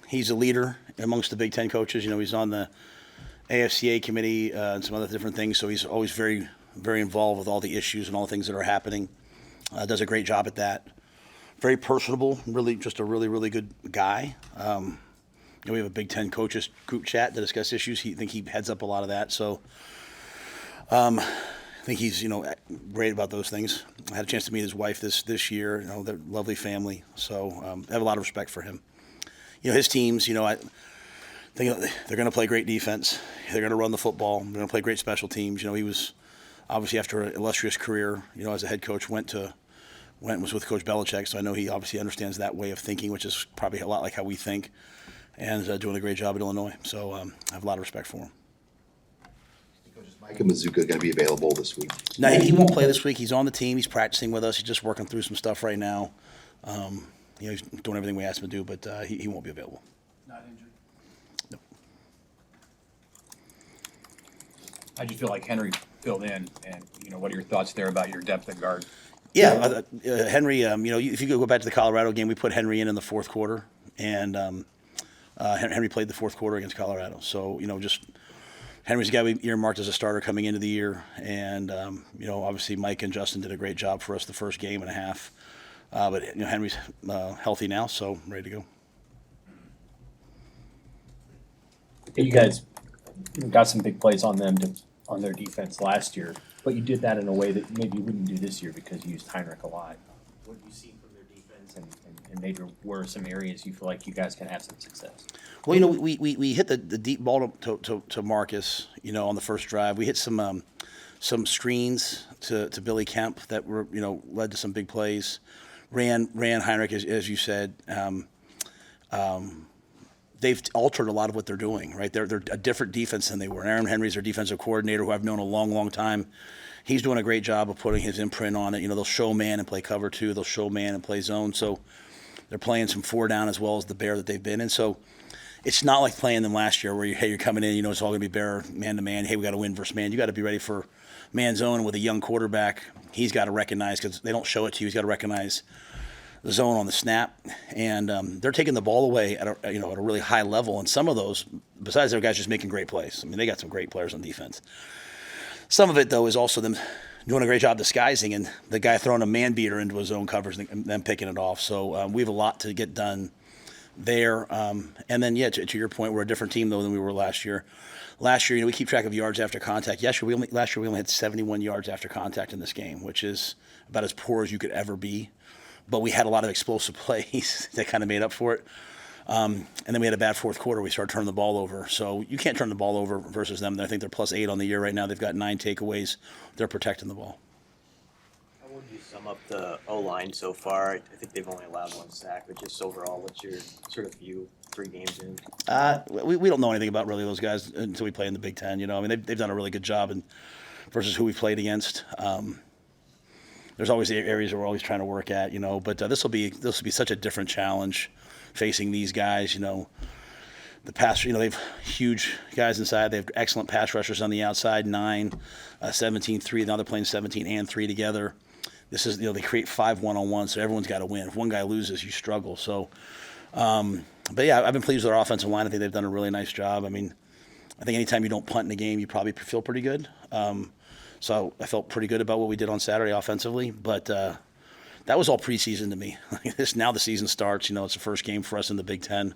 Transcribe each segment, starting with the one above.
He's a leader amongst the Big Ten coaches. He's on the AFCA committee and some other different things, so he's always very, very involved with all the issues and all the things that are happening. Does a great job at that. Very personable, really just a really, really good guy. We have a Big Ten coaches group chat to discuss issues. I think he heads up a lot of that, so I think he's great about those things. I had a chance to meet his wife this year. They're a lovely family, so I have a lot of respect for him. His teams, I think they're going to play great defense. They're going to run the football. They're going to play great special teams. He was obviously, after an illustrious career, as a head coach, was with Coach Belichick, so I know he obviously understands that way of thinking, which is probably a lot like how we think, and doing a great job at Illinois. So I have a lot of respect for him. Coach, is Micah Mazuka going to be available this week? No, he won't play this week. He's on the team. He's practicing with us. He's just working through some stuff right now. He's doing everything we asked him to do, but he won't be available. Not injured? No. I just feel like Henry filled in, and what are your thoughts there about your depth at guard? Yeah, Henry. If you go back to the Colorado game, we put Henry in the fourth quarter, and Henry played the fourth quarter against Colorado. So just Henry's a guy we earmarked as a starter coming into the year, and obviously Mike and Justin did a great job for us the first game and a half. But Henry's healthy now, so ready to go. You guys got some big plays on them on their defense last year, but you did that in a way that maybe you wouldn't do this year because you used Heinrich a lot. What do you see from their defense, and maybe where are some areas you feel like you guys can have some success? Well, we hit the deep ball to Marcus, on the first drive. We hit some screens to Billy Kemp that were led to some big plays. Ran Heinrich, as you said. They've altered a lot of what they're doing, right? They're a different defense than they were. Aaron Henry's their defensive coordinator, who I've known a long, long time. He's doing a great job of putting his imprint on it. They'll show man and play cover two. They'll show man and play zone. So they're playing some four down as well as the bear that they've been in. So it's not like playing them last year where you're coming in, it's all going to be bear man to man. Hey, we got to win versus man. You got to be ready for man zone with a young quarterback. He's got to recognize, because they don't show it to you, he's got to recognize the zone on the snap, and they're taking the ball away at a really high level. And some of those, besides their guys just making great plays, they got some great players on defense. Some of it though is also them doing a great job disguising, and the guy throwing a man beater into his zone covers and then picking it off. So we have a lot to get done there. And then to your point, we're a different team though than we were last year. Last year, we keep track of yards after contact. Last year we only had 71 yards after contact in this game, which is about as poor as you could ever be. But we had a lot of explosive plays that kind of made up for it. And then we had a bad fourth quarter. We started turning the ball over. So you can't turn the ball over versus them. I think they're +8 on the year right now. They've got 9 takeaways. They're protecting the ball. How would you sum up the O-line so far? I think they've only allowed 1 sack, but just overall, what's your sort of view 3 games in? We don't know anything about really those guys until we play in the Big Ten. They've done a really good job versus who we played against. There's always areas that we're always trying to work at, but this will be such a different challenge facing these guys. The pass, they have huge guys inside. They have excellent pass rushers on the outside, 9, 17, 3. Now they're playing 17 and 3 together. This is, they create 5 one-on-one, so everyone's got to win. If one guy loses, you struggle. So, but yeah, I've been pleased with our offensive line. I think they've done a really nice job. I think anytime you don't punt in a game, you probably feel pretty good. So I felt pretty good about what we did on Saturday offensively, but that was all preseason to me. Now the season starts. It's the first game for us in the Big Ten,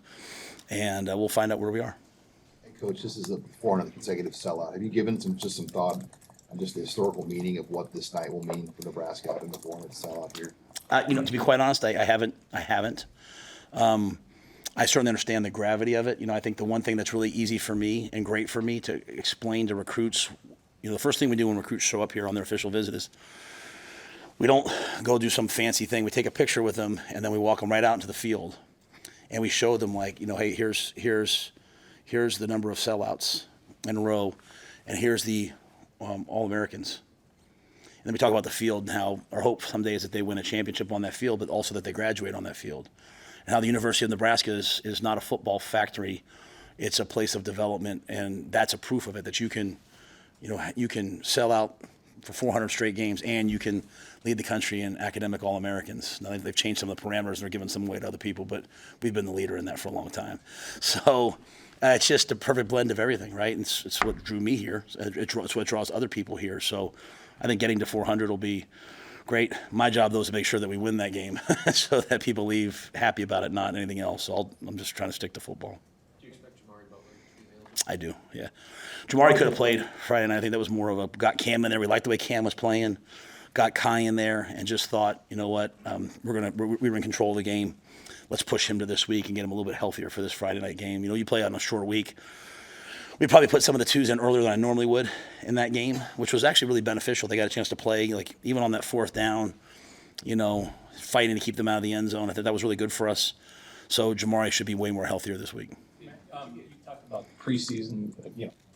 and we'll find out where we are. Hey, Coach, this is the 400th consecutive sellout. Have you given some thought on just the historical meaning of what this night will mean for Nebraska having the 400th sellout here? To be quite honest, I haven't. I certainly understand the gravity of it. I think the one thing that's really easy for me and great for me to explain to recruits, the first thing we do when recruits show up here on their official visit is we don't go do some fancy thing. We take a picture with them, and then we walk them right out into the field, and we show them hey, here's the number of sellouts in a row, and here's the All-Americans. And then we talk about the field and how our hope someday is that they win a championship on that field, but also that they graduate on that field. And how the University of Nebraska is not a football factory. It's a place of development, and that's a proof of it, that you can sell out for 400 straight games, and you can lead the country in academic All-Americans. Now they've changed some of the parameters and they're giving some away to other people, but we've been the leader in that for a long time. So it's just a perfect blend of everything, right? And it's what drew me here. It's what draws other people here. So I think getting to 400 will be great. My job, though, is to make sure that we win that game so that people leave happy about it, not anything else. So I'm just trying to stick to football. Do you expect Jamari Butler to be available? I do, yeah. Jamari could have played Friday night. I think that was more of a got Cam in there. We liked the way Cam was playing. Got Kai in there and just thought, you know what, we were in control of the game. Let's push him to this week and get him a little bit healthier for this Friday night game. You know, you play on a short week. We probably put some of the twos in earlier than I normally would in that game, which was actually really beneficial. They got a chance to play, like even on that fourth down, you know, fighting to keep them out of the end zone. I think that was really good for us. So Jamari should be way more healthier this week. You talked about preseason,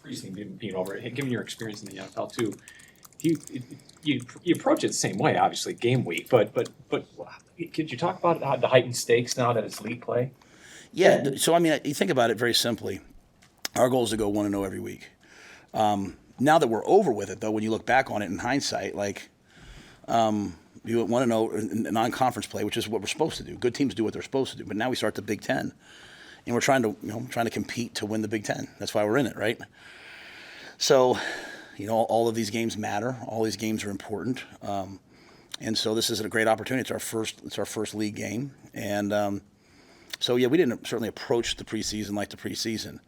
preseason being over. Given your experience in the NFL too, you approach it the same way, obviously, game week. But could you talk about how the heightened stakes now that it's league play? Yeah. So I mean, you think about it very simply. Our goal is to go 1-0 every week. Now that we're over with it, though, when you look back on it in hindsight, like you went 1-0 in non-conference play, which is what we're supposed to do. Good teams do what they're supposed to do. But now we start the Big Ten, and we're trying to compete to win the Big Ten. That's why we're in it, right? So, all of these games matter. All these games are important, and so this is a great opportunity. It's our first league game, and so yeah, we didn't certainly approach the preseason like the preseason.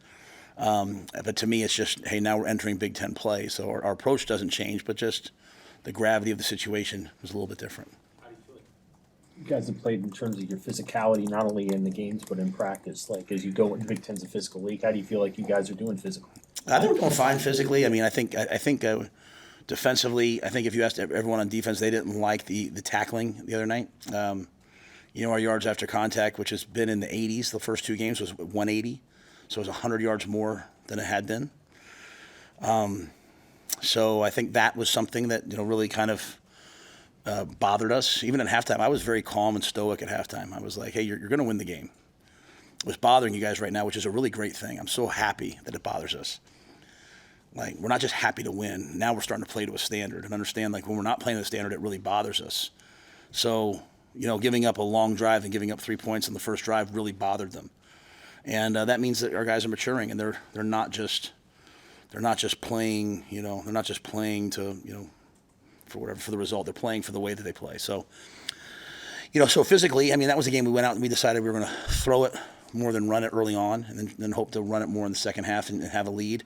But to me, it's just, hey, now we're entering Big Ten play, so our approach doesn't change, but just the gravity of the situation was a little bit different. How do you feel like You guys have played in terms of your physicality, not only in the games but in practice. Like as you go in Big Ten's a physical league, how do you feel like you guys are doing physically? I think we're doing fine physically. I mean, I think defensively, I think if you asked everyone on defense, they didn't like the tackling the other night. Our yards after contact, which has been in the 80s, the first two games was 180. So it was 100 yards more than it had been. So I think that was something that really kind of bothered us. Even at halftime, I was very calm and stoic at halftime. I was like, hey, you're going to win the game. What's bothering you guys right now, which is a really great thing. I'm so happy that it bothers us. Like, we're not just happy to win. Now we're starting to play to a standard and understand, like, when we're not playing to the standard, it really bothers us. So, giving up a long drive and giving up 3 points in the first drive really bothered them. And that means that our guys are maturing, and they're not just playing, they're not just playing to, for the result. They're playing for the way that they play. So, so physically, I mean, that was a game we went out and we decided we were going to throw it more than run it early on, and then hope to run it more in the second half and have a lead.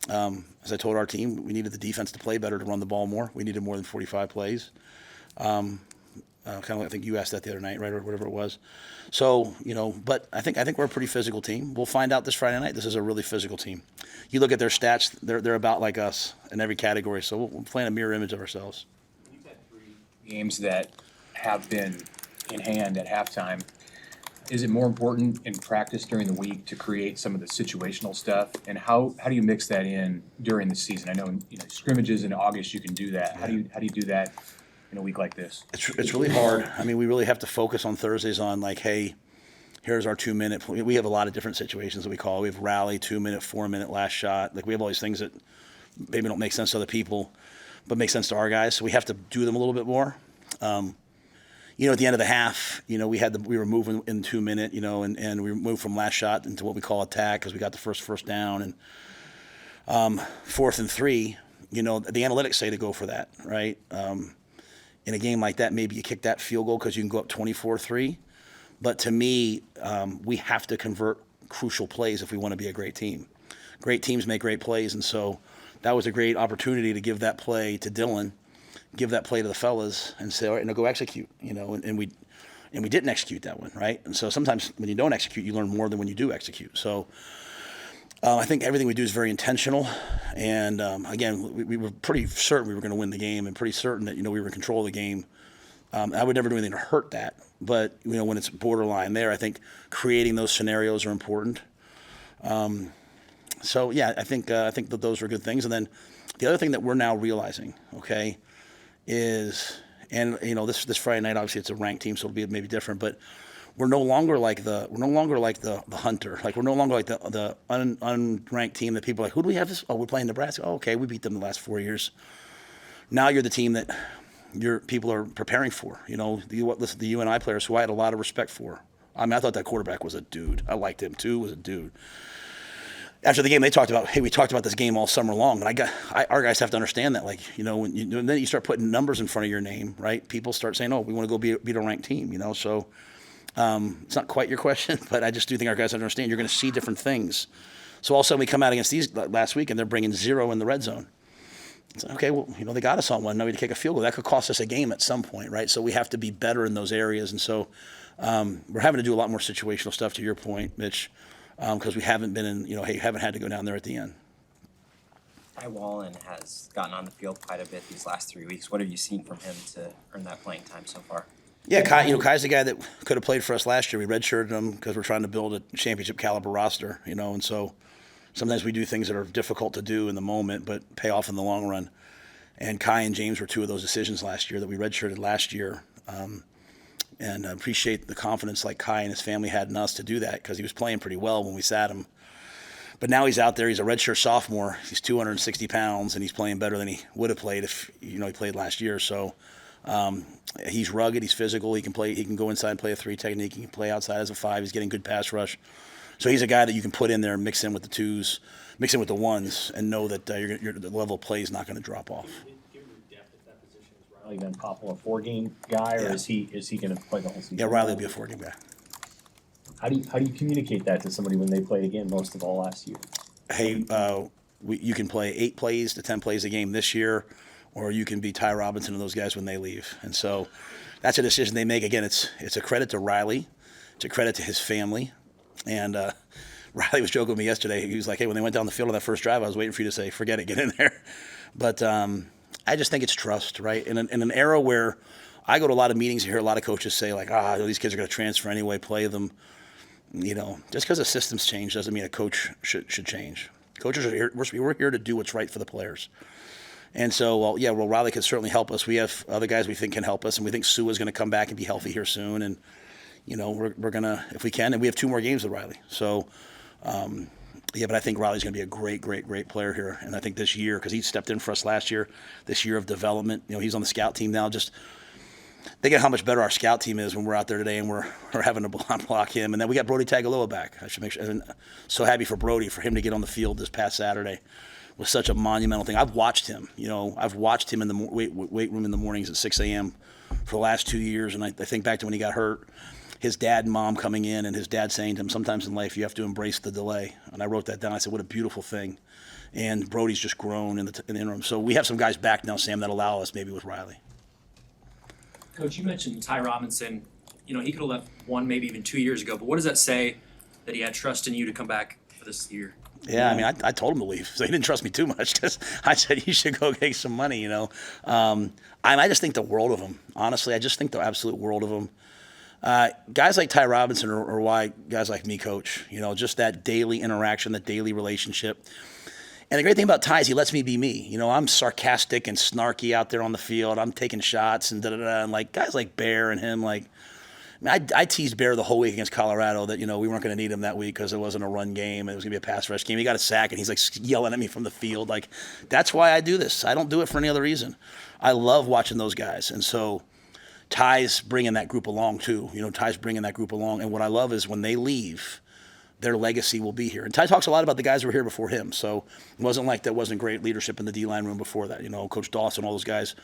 As I told our team, we needed the defense to play better to run the ball more. We needed more than 45 plays. Kind of like, I think you asked that the other night, right, or whatever it was. So, but I think we're a pretty physical team. We'll find out this Friday night. This is a really physical team. You look at their stats; they're about like us in every category. So we're playing a mirror image of ourselves. You've had 3 games that have been in hand at halftime. Is it more important in practice during the week to create some of the situational stuff? And how do you mix that in during the season? I know scrimmages in August you can do that. How do you do that in a week like this? It's really hard. I mean, we really have to focus on Thursdays on like, hey, here's our 2-minute. We have a lot of different situations that we call. We have rally, 2-minute, 4-minute last shot. Like we have all these things that maybe don't make sense to other people, but make sense to our guys. So we have to do them a little bit more. At the end of the half, we were moving in 2-minute, and we moved from last shot into what we call attack because we got the first down, and 4th and 3. The analytics say to go for that, right? In a game like that, maybe you kick that field goal because you can go up 24-3. But to me, we have to convert crucial plays if we want to be a great team. Great teams make great plays, and so that was a great opportunity to give that play to Dylan, give that play to the fellas, and say, all right, now go execute. And we didn't execute that one, right? And so sometimes when you don't execute, you learn more than when you do execute. So I think everything we do is very intentional. And again, we were pretty certain we were going to win the game, and pretty certain that we were in control of the game. I would never do anything to hurt that, but when it's borderline there, I think creating those scenarios are important. So yeah, I think that those are good things. And then the other thing that we're now realizing, okay, is, and this Friday night, obviously it's a ranked team, so it'll be maybe different, but we're no longer like the hunter. Like we're no longer like the unranked team that people are like, who do we have this? Oh, we're playing Nebraska. Oh, okay, we beat them the last 4 years. now you're the team that your people are preparing for. Listen, the UNI players who I had a lot of respect for. I mean, I thought that quarterback was a dude. I liked him too. Was a dude. After the game, they talked about, hey, we talked about this game all summer long, and our guys have to understand that, and then you start putting numbers in front of your name, right? People start saying, oh, we want to go beat a ranked team, So it's not quite your question, but I just do think our guys understand you're going to see different things. So all of a sudden we come out against these last week, and they're bringing 0 in the red zone. It's like, okay, well, they got us on one. Now we need to kick a field goal. That could cost us a game at some point, right? So we have to be better in those areas, and so we're having to do a lot more situational stuff. To your point, Mitch. Because we haven't been in, haven't had to go down there at the end. Ty Wallen has gotten on the field quite a bit these last 3 weeks. What have you seen from him to earn that playing time so far? Yeah, Kai's the guy that could have played for us last year. We redshirted him because we're trying to build a championship caliber roster, and so sometimes we do things that are difficult to do in the moment but pay off in the long run. And Kai and James were 2 of those decisions last year that we redshirted last year. And I appreciate the confidence like Kai and his family had in us to do that because he was playing pretty well when we sat him. But now he's out there. He's a redshirt sophomore. He's 260 pounds, and he's playing better than he would have played if he played last year. So he's rugged. He's physical. He can play. He can go inside and play a 3 technique. He can play outside as a 5. He's getting good pass rush. So he's a guy that you can put in there and mix in with the 2s, mix in with the 1s, and know that the level of play is not going to drop off. Riley Van Poppel a 4-game guy, or Yeah. is he going to play the whole season? Yeah, Riley will be a 4-game guy. How do you communicate that to somebody when they played again most of all last year? Hey, you can play 8 plays to 10 plays a game this year, or you can be Ty Robinson and those guys when they leave. And so that's a decision they make. Again, it's a credit to Riley. It's a credit to his family. And Riley was joking with me yesterday. He was like, hey, when they went down the field on that first drive, I was waiting for you to say, forget it, get in there. But I just think it's trust, right? In an era where I go to a lot of meetings, you hear a lot of coaches say, like, these kids are going to transfer anyway, play them. Just because the system's changed doesn't mean a coach should change. Coaches are here. We're here to do what's right for the players. And so, Riley can certainly help us. We have other guys we think can help us, and we think Sue is going to come back and be healthy here soon. And, we're going to, if we can, and we have 2 more games with Riley. So, but I think Riley's going to be a great, great, great player here. And I think this year, because he stepped in for us last year, this year of development, he's on the scout team now. Just think of how much better our scout team is when we're out there today and we're having to block him. And then we got Brody Tagaloa back. I should make sure. And so happy for Brody, for him to get on the field this past Saturday was such a monumental thing. I've watched him. I've watched him in the weight room in the mornings at 6 a.m. for the last 2 years. And I think back to when he got hurt. His dad and mom coming in, and his dad saying to him, sometimes in life you have to embrace the delay. And I wrote that down. I said, what a beautiful thing. And Brody's just grown in the interim. So we have some guys back now, Sam, that allow us maybe with Riley. Coach, you mentioned Ty Robinson. He could have left 1, maybe even 2 years ago. But what does that say that he had trust in you to come back for this year? Yeah, I mean, I told him to leave, so he didn't trust me too much because I said you should go make some money. I just think the world of him. Honestly, I just think the absolute world of him. Guys like Ty Robinson are why guys like me coach. Just that daily interaction, that daily relationship. And the great thing about Ty is he lets me be me. I'm sarcastic and snarky out there on the field. I'm taking shots and da-da-da. And like guys like Bear and him, I teased Bear the whole week against Colorado that, we weren't going to need him that week because it wasn't a run game. It was going to be a pass rush game. He got a sack and he's like yelling at me from the field. Like, that's why I do this. I don't do it for any other reason. I love watching those guys. And so Ty's bringing that group along too. Ty's bringing that group along. And what I love is when they leave, their legacy will be here. And Ty talks a lot about the guys who were here before him. So it wasn't like there wasn't great leadership in the D-line room before that. Coach Dawson, all those guys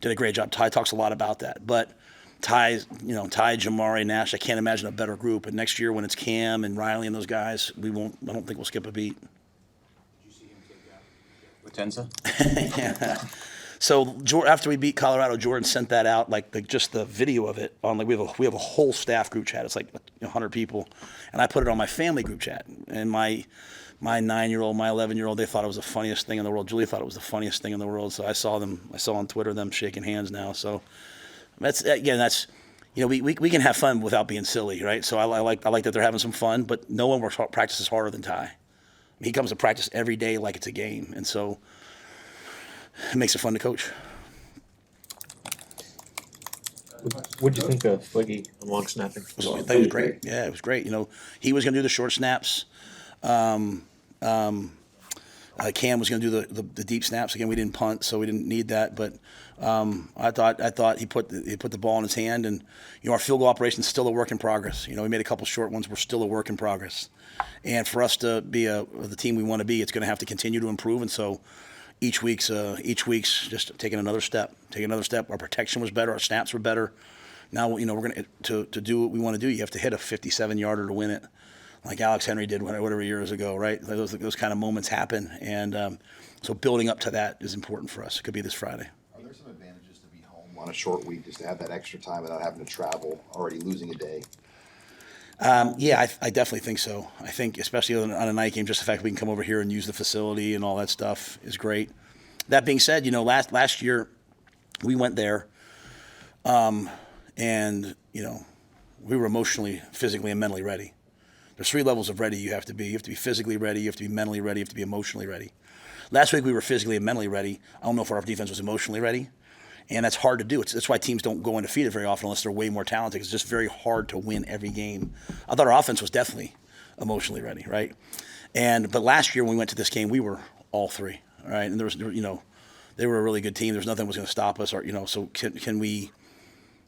did a great job. Ty talks a lot about that. But Ty, Jamari, Nash, I can't imagine a better group. And next year when it's Cam and Riley and those guys, I don't think we'll skip a beat. Did you see him take out with Tenza? Yeah. So after we beat Colorado, Jordan sent that out, just the video of it on we have a whole staff group chat. It's 100 people, and I put it on my family group chat. And my 9-year-old, my 11-year-old, they thought it was the funniest thing in the world. Julie thought it was the funniest thing in the world. So I saw on Twitter them shaking hands now. So that's we can have fun without being silly, right? So I like that they're having some fun, but no one practices harder than Ty. He comes to practice every day like it's a game, and so it makes it fun to coach. What'd you think of Fliggy on long snapping? I thought it was great. Yeah, it was great. He was going to do the short snaps. Cam was going to do the deep snaps again. We didn't punt, so we didn't need that. But I thought he put the ball in his hand, and our field goal operation is still a work in progress. We made a couple short ones. We're still a work in progress, and for us to be the team we want to be, it's going to have to continue to improve. And so each week's just taking another step. Our protection was better. Our snaps were better. Now we're going to do what we want to do. You have to hit a 57-yarder to win it, like Alex Henry did whatever years ago, right? Those kind of moments happen, and so building up to that is important for us. It could be this Friday. Are there some advantages to be home on a short week, just to have that extra time without having to travel, already losing a day? Yeah, I definitely think so. I think especially on a night game, just the fact that we can come over here and use the facility and all that stuff is great. That being said, last year we went there, and we were emotionally, physically, and mentally ready. There's 3 levels of ready you have to be. You have to be physically ready, you have to be mentally ready, you have to be emotionally ready. Last week we were physically and mentally ready. I don't know if our defense was emotionally ready, and that's hard to do. That's why teams don't go undefeated very often unless they're way more talented. It's just very hard to win every game. I thought our offense was definitely emotionally ready, right? But last year when we went to this game, we were all 3, right? And there was, they were a really good team. There's nothing that was going to stop us. So can we?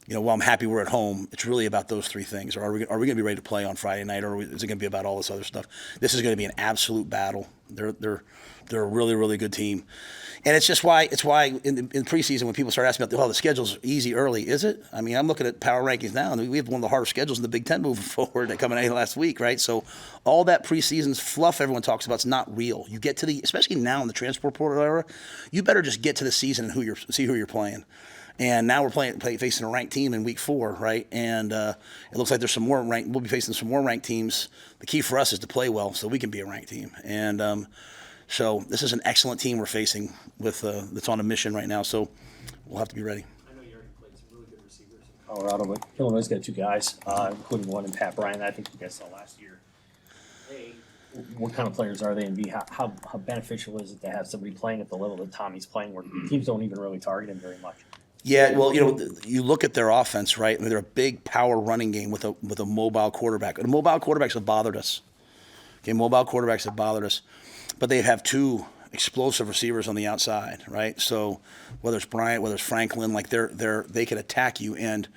While I'm happy we're at home, it's really about those 3 things. Are we going to be ready to play on Friday night, or is it going to be about all this other stuff? This is going to be an absolute battle. They're a really, really good team, and it's why in preseason when people start asking about the schedule's easy early, is it? I mean, I'm looking at power rankings now, and we have one of the hardest schedules in the Big Ten moving forward that coming out last week, right? So all that preseason fluff everyone talks about is not real. You get to especially now in the transport portal era, you better just get to the season and see who you're playing. And now we're facing a ranked team in week 4, right? And it looks like there's some more ranked. We'll be facing some more ranked teams. The key for us is to play well, so we can be a ranked team. And so this is an excellent team we're facing that's on a mission right now. So we'll have to be ready. I know you already played some really good receivers in Colorado, but Illinois' got 2 guys, including one in Pat Bryant that I think you guys saw last year. What kind of players are they, and B, how beneficial is it to have somebody playing at the level that Tommy's playing, where teams don't even really target him very much? Yeah, well, you look at their offense, right? I mean, they're a big power running game with a mobile quarterback. And mobile quarterbacks have bothered us. Okay, mobile quarterbacks have bothered us, but they have 2 explosive receivers on the outside, right? So whether it's Bryant, whether it's Franklin, like they can attack you, and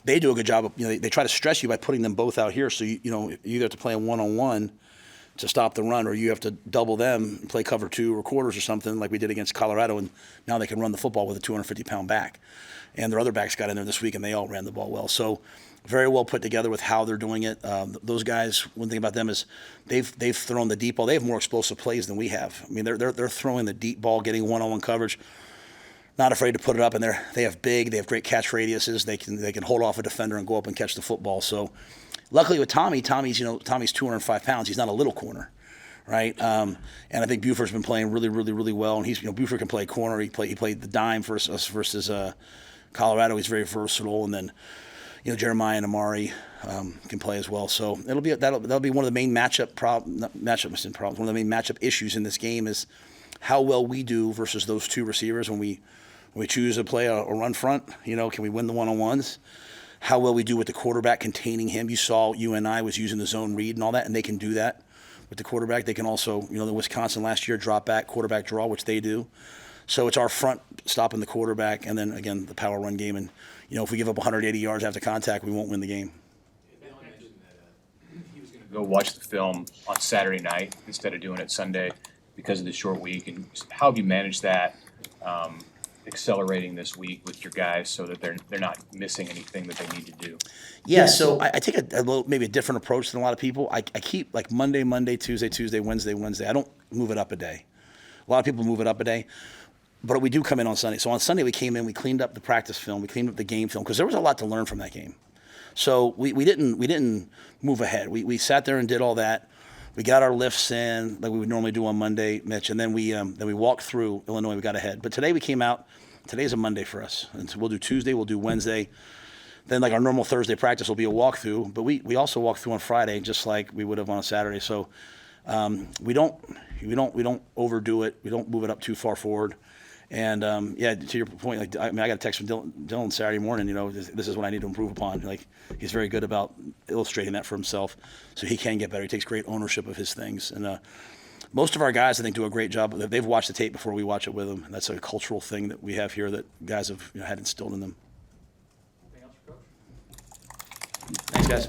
they do a good job of they try to stress you by putting them both out here. So you either have to play a 1-on-1 to stop the run, or you have to double them and play cover 2 or quarters or something like we did against Colorado, and now they can run the football with a 250-pound back. And their other backs got in there this week, and they all ran the ball well. So very well put together with how they're doing it. Those guys, one thing about them is they've thrown the deep ball. They have more explosive plays than we have. I mean, they're throwing the deep ball, getting one-on-one coverage, not afraid to put it up, and they have great catch radiuses. They can hold off a defender and go up and catch the football. So luckily with Tommy's 205 pounds. He's not a little corner, right? And I think Buford's been playing really, really, really well. And Buford can play corner. He played the dime versus Colorado. He's very versatile. And then Jeremiah and Amari can play as well. So that'll be one of the main one of the main matchup issues in this game is how well we do versus those 2 receivers when we choose to play a run front. Can we win the 1-on-1s? How well we do with the quarterback containing him. You saw UNI was using the zone read and all that, and they can do that with the quarterback. They can also, the Wisconsin last year, drop back, quarterback draw, which they do. So it's our front stopping the quarterback, and then, again, the power run game. And, if we give up 180 yards after contact, we won't win the game. Bill mentioned that he was going to go watch the film on Saturday night instead of doing it Sunday because of the short week. And how have you managed that, accelerating this week with your guys so that they're not missing anything that they need to do? Yeah, so I take maybe a different approach than a lot of people. I keep like Monday, Tuesday, Wednesday. I don't move it up a day. A lot of people move it up a day. But we do come in on Sunday. So on Sunday we came in, we cleaned up the practice film, we cleaned up the game film, because there was a lot to learn from that game. So we didn't move ahead. We sat there and did all that. We got our lifts in like we would normally do on Monday, Mitch, and then we walked through Illinois. We got ahead. But today we came out. Today's a Monday for us, and so we'll do Tuesday, we'll do Wednesday. Then like our normal Thursday practice will be a walkthrough, but we also walk through on Friday just like we would have on a Saturday. So we don't overdo it. We don't move it up too far forward. And to your point, I got a text from Dylan Saturday morning. This is what I need to improve upon. Like, he's very good about illustrating that for himself, so he can get better. He takes great ownership of his things, and most of our guys, I think, do a great job. They've watched the tape before we watch it with them, and that's a cultural thing that we have here that guys have had instilled in them. Anything else for Coach? Thanks, guys.